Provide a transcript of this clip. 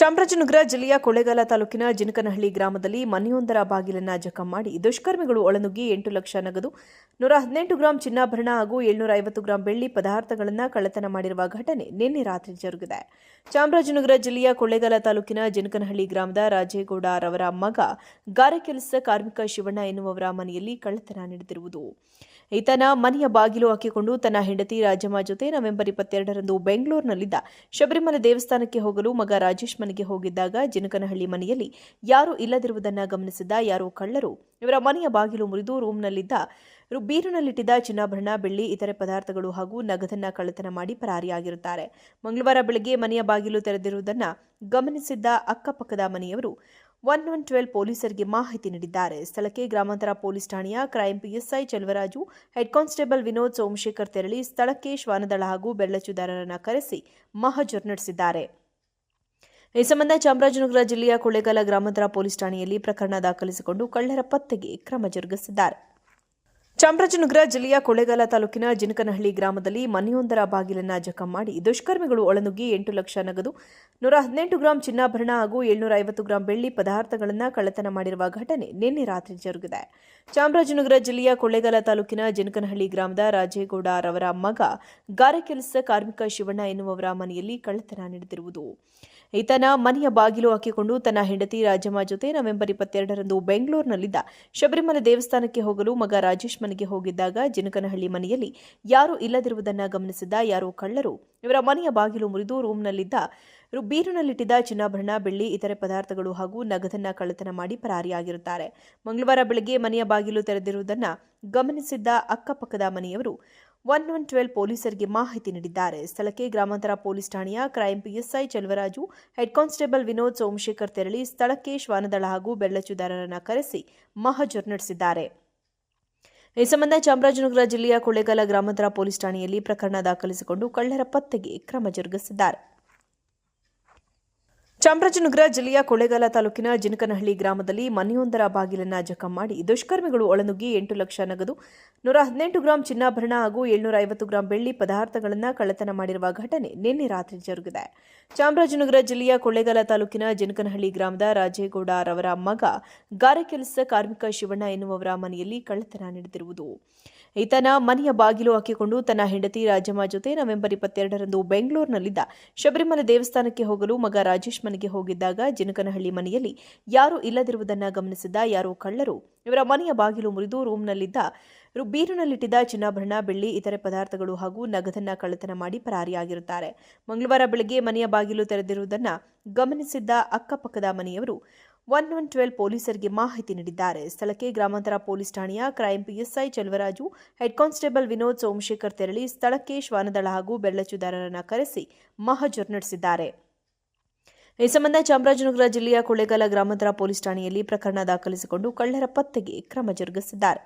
ಚಾಮರಾಜನಗರ ಜಿಲ್ಲೆಯ ಕೊಳ್ಳೇಗಾಲ ತಾಲೂಕಿನ ಜಿನಕನಹಳ್ಳಿ ಗ್ರಾಮದಲ್ಲಿ ಮನೆಯೊಂದರ ಬಾಗಿಲನ್ನು ಜಖಂ ಮಾಡಿ ದುಷ್ಕರ್ಮಿಗಳು ಒಳನುಗ್ಗಿ 8 ಲಕ್ಷ ನಗದು 118 ಗ್ರಾಂ ಚಿನ್ನಾಭರಣ ಹಾಗೂ 750 ಗ್ರಾಂ ಬೆಳ್ಳಿ ಪದಾರ್ಥಗಳನ್ನು ಕಳ್ಳತನ ಮಾಡಿರುವ ಘಟನೆ ನಿನ್ನೆ ರಾತ್ರಿ ಜರುಗಿದೆ. ಚಾಮರಾಜನಗರ ಜಿಲ್ಲೆಯ ಕೊಳ್ಳೇಗಾಲ ತಾಲೂಕಿನ ಜಿನಕನಹಳ್ಳಿ ಗ್ರಾಮದ ರಾಜೇಗೌಡ ರವರ ಮಗ ಗಾರೆ ಕೆಲಸ ಕಾರ್ಮಿಕ ಶಿವಣ್ಣ ಎನ್ನುವವರ ಮನೆಯಲ್ಲಿ ಕಳ್ಳತನ ನಡೆದಿರುವುದು. ಈತನ ಮನೆಯ ಬಾಗಿಲು ಹಾಕಿಕೊಂಡು ತನ್ನ ಹೆಂಡತಿ ರಾಜಮ್ಮ ಜೊತೆ ನವೆಂಬರ್ 22ರಂದು ಬೆಂಗಳೂರಿನಲ್ಲಿದ್ದ ಶಬರಿಮಲೆ ದೇವಸ್ಥಾನಕ್ಕೆ ಹೋಗಲು ಮಗ ರಾಜೇಶ್ ಮನೆಗೆ ಹೋಗಿದ್ದಾಗ ಜಿನಕನಹಳ್ಳಿ ಮನೆಯಲ್ಲಿ ಯಾರೂ ಇಲ್ಲದಿರುವುದನ್ನು ಗಮನಿಸಿದ ಯಾರೋ ಕಳ್ಳರು ಇವರ ಮನೆಯ ಬಾಗಿಲು ಮುರಿದು ರೂಮ್ನಲ್ಲಿದ್ದ ಬೀರಿನಲ್ಲಿಟ್ಟಿದ್ದ ಚಿನ್ನಾಭರಣ, ಬೆಳ್ಳಿ, ಇತರೆ ಪದಾರ್ಥಗಳು ಹಾಗೂ ನಗದನ್ನ ಕಳ್ಳತನ ಮಾಡಿ ಪರಾರಿಯಾಗಿರುತ್ತಾರೆ. ಮಂಗಳವಾರ ಬೆಳಗ್ಗೆ ಮನೆಯ ಬಾಗಿಲು ತೆರೆದಿರುವುದನ್ನು ಗಮನಿಸಿದ್ದ ಅಕ್ಕಪಕ್ಕದ ಮನೆಯವರು 112 ಪೊಲೀಸರಿಗೆ ಮಾಹಿತಿ ನೀಡಿದ್ದಾರೆ. ಸ್ಥಳಕ್ಕೆ ಗ್ರಾಮಾಂತರ ಪೊಲೀಸ್ ಠಾಣೆಯ crime PSI Cheluvaraju, head constable Vinod Somashekar ತೆರಳಿ ಸ್ಥಳಕ್ಕೆ ಶ್ವಾನದಳ ಹಾಗೂ ಬೆಳ್ಳಚ್ಚುದಾರರನ್ನು ಕರೆಸಿ ಮಹಜರ್ ನಡೆಸಿದ್ದಾರೆ. ಈ ಸಂಬಂಧ ಚಾಮರಾಜನಗರ ಜಿಲ್ಲೆಯ ಕೊಳ್ಳೇಗಾಲ ಗ್ರಾಮಾಂತರ ಪೊಲೀಸ್ ಠಾಣೆಯಲ್ಲಿ ಪ್ರಕರಣ ದಾಖಲಿಸಿಕೊಂಡು ಕಳ್ಳರ ಪತ್ತೆಗೆ ಕ್ರಮ ಜರುಗಿಸಿದ್ದಾರೆ. ಚಾಮರಾಜನಗರ ಜಿಲ್ಲೆಯ ಕೊಳ್ಳೇಗಾಲ ತಾಲೂಕಿನ ಜಿನಕನಹಳ್ಳಿ ಗ್ರಾಮದಲ್ಲಿ ಮನೆಯೊಂದರ ಬಾಗಿಲನ್ನು ಜಖಂ ಮಾಡಿ ದುಷ್ಕರ್ಮಿಗಳು ಒಳನುಗ್ಗಿ 8 ಲಕ್ಷ ನಗದು 118 ಗ್ರಾಂ ಚಿನ್ನಾಭರಣ ಹಾಗೂ 750 ಗ್ರಾಂ ಬೆಳ್ಳಿ ಪದಾರ್ಥಗಳನ್ನು ಕಳ್ಳತನ ಮಾಡಿರುವ ಘಟನೆ ನಿನ್ನೆ ರಾತ್ರಿ ಜರುಗಿದೆ. ಚಾಮರಾಜನಗರ ಜಿಲ್ಲೆಯ ಕೊಳ್ಳೇಗಾಲ ತಾಲೂಕಿನ ಜಿನಕನಹಳ್ಳಿ ಗ್ರಾಮದ ರಾಜೇಗೌಡ ರವರ ಮಗ ಗಾರೆ ಕೆಲಸ ಕಾರ್ಮಿಕ ಶಿವಣ್ಣ ಎನ್ನುವವರ ಮನೆಯಲ್ಲಿ ಕಳ್ಳತನ ನಡೆದಿರುವುದು. ಈತನ ಮನೆಯ ಬಾಗಿಲು ಹಾಕಿಕೊಂಡು ತನ್ನ ಹೆಂಡತಿ ರಾಜಮ್ಮ ಜೊತೆ ನವೆಂಬರ್ 22ರಂದು ಬೆಂಗಳೂರಿನಲ್ಲಿದ್ದ ಶಬರಿಮಲೆ ದೇವಸ್ಥಾನಕ್ಕೆ ಹೋಗಲು ಮಗ ರಾಜೇಶ್ ಮನೆಗೆ ಹೋಗಿದ್ದಾಗ ಜಿನಕನಹಳ್ಳಿ ಮನೆಯಲ್ಲಿ ಯಾರೂ ಇಲ್ಲದಿರುವುದನ್ನು ಗಮನಿಸಿದ ಯಾರೋ ಕಳ್ಳರು ಇವರ ಮನೆಯ ಬಾಗಿಲು ಮುರಿದು ರೂಮ್ನಲ್ಲಿದ್ದ ಬೀರಿನಲ್ಲಿಟ್ಟಿದ್ದ ಚಿನ್ನಾಭರಣ, ಬೆಳ್ಳಿ, ಇತರೆ ಪದಾರ್ಥಗಳು ಹಾಗೂ ನಗದನ್ನ ಕಳ್ಳತನ ಮಾಡಿ ಪರಾರಿಯಾಗಿರುತ್ತಾರೆ. ಮಂಗಳವಾರ ಬೆಳಗ್ಗೆ ಮನೆಯ ಬಾಗಿಲು ತೆರೆದಿರುವುದನ್ನು ಗಮನಿಸಿದ್ದ ಅಕ್ಕಪಕ್ಕದ ಮನೆಯವರು 112 ಪೊಲೀಸರಿಗೆ ಮಾಹಿತಿ ನೀಡಿದ್ದಾರೆ. ಸ್ಥಳಕ್ಕೆ ಗ್ರಾಮಾಂತರ ಪೊಲೀಸ್ ಠಾಣೆಯ crime PSI Cheluvaraju, head constable Vinod Somashekar ತೆರಳಿ ಸ್ಥಳಕ್ಕೆ ಶ್ವಾನದಳ ಹಾಗೂ ಬೆಳ್ಳಚ್ಚುದಾರರನ್ನು ಕರೆಸಿ ಮಹಜರ್ ನಡೆಸಿದ್ದಾರೆ. ಈ ಸಂಬಂಧ ಚಾಮರಾಜನಗರ ಜಿಲ್ಲೆಯ ಕೊಳ್ಳೇಗಾಲ ಗ್ರಾಮಾಂತರ ಪೊಲೀಸ್ ಠಾಣೆಯಲ್ಲಿ ಪ್ರಕರಣ ದಾಖಲಿಸಿಕೊಂಡು ಕಳ್ಳರ ಪತ್ತೆಗೆ ಕ್ರಮ ಜರುಗಿಸಿದ್ದಾರೆ. ಚಾಮರಾಜನಗರ ಜಿಲ್ಲೆಯ ಕೊಳ್ಳೇಗಾಲ ತಾಲೂಕಿನ ಜಿನಕನಹಳ್ಳಿ ಗ್ರಾಮದಲ್ಲಿ ಮನೆಯೊಂದರ ಬಾಗಿಲನ್ನು ಜಖಂ ಮಾಡಿ ದುಷ್ಕರ್ಮಿಗಳು ಒಳನುಗ್ಗಿ 8 ಲಕ್ಷ ನಗದು 118 ಗ್ರಾಂ ಚಿನ್ನಾಭರಣ ಹಾಗೂ 750 ಗ್ರಾಂ ಬೆಳ್ಳಿ ಪದಾರ್ಥಗಳನ್ನು ಕಳ್ಳತನ ಮಾಡಿರುವ ಘಟನೆ ನಿನ್ನೆ ರಾತ್ರಿ ಜರುಗಿದೆ. ಚಾಮರಾಜನಗರ ಜಿಲ್ಲೆಯ ಕೊಳ್ಳೇಗಾಲ ತಾಲೂಕಿನ ಜಿನಕನಹಳ್ಳಿ ಗ್ರಾಮದ ರಾಜೇಗೌಡ ರವರ ಮಗ ಗಾರೆ ಕೆಲಸ ಕಾರ್ಮಿಕ ಶಿವಣ್ಣ ಎನ್ನುವವರ ಮನೆಯಲ್ಲಿ ಕಳ್ಳತನ ನಡೆದಿರುವುದು. ಈತನ ಮನೆಯ ಬಾಗಿಲು ಹಾಕಿಕೊಂಡು ತನ್ನ ಹೆಂಡತಿ ರಾಜಮ್ಮ ಜೊತೆ ನವೆಂಬರ್ 22ರಂದು ಬೆಂಗಳೂರಿನಲ್ಲಿದ್ದ ಶಬರಿಮಲೆ ದೇವಸ್ಥಾನಕ್ಕೆ ಹೋಗಲು ಮಗ ರಾಜೇಶ್ ಮನೆಗೆ ಹೋಗಿದ್ದಾಗ ಜಿನಕನಹಳ್ಳಿ ಮನೆಯಲ್ಲಿ ಯಾರೂ ಇಲ್ಲದಿರುವುದನ್ನು ಗಮನಿಸಿದ ಯಾರೋ ಕಳ್ಳರು ಇವರ ಮನೆಯ ಬಾಗಿಲು ಮುರಿದು ರೂಮ್ನಲ್ಲಿದ್ದ ಬೀರಿನಲ್ಲಿಟ್ಟಿದ್ದ ಚಿನ್ನಾಭರಣ, ಬೆಳ್ಳಿ, ಇತರೆ ಪದಾರ್ಥಗಳು ಹಾಗೂ ನಗದನ್ನ ಕಳ್ಳತನ ಮಾಡಿ ಪರಾರಿಯಾಗಿರುತ್ತಾರೆ. ಮಂಗಳವಾರ ಬೆಳಗ್ಗೆ ಮನೆಯ ಬಾಗಿಲು ತೆರೆದಿರುವುದನ್ನು ಗಮನಿಸಿದ್ದ ಅಕ್ಕಪಕ್ಕದ ಮನೆಯವರು 112 ಪೊಲೀಸರಿಗೆ ಮಾಹಿತಿ ನೀಡಿದ್ದಾರೆ. ಸ್ಥಳಕ್ಕೆ ಗ್ರಾಮಾಂತರ ಪೊಲೀಸ್ ಠಾಣೆಯ crime PSI Cheluvaraju, head constable Vinod Somashekar ತೆರಳಿ ಸ್ಥಳಕ್ಕೆ ಶ್ವಾನದಳ ಹಾಗೂ ಬೆಳ್ಳಚ್ಚುದಾರರನ್ನು ಕರೆಸಿ ಮಹಜರ್ ನಡೆಸಿದ್ದಾರೆ. ಈ ಸಂಬಂಧ ಚಾಮರಾಜನಗರ ಜಿಲ್ಲೆಯ ಕೊಳ್ಳೇಗಾಲ ಗ್ರಾಮಾಂತರ ಪೊಲೀಸ್ ಠಾಣೆಯಲ್ಲಿ ಪ್ರಕರಣ ದಾಖಲಿಸಿಕೊಂಡು ಕಳ್ಳರ ಪತ್ತೆಗೆ ಕ್ರಮ ಜರುಗಿಸಿದ್ದಾರೆ.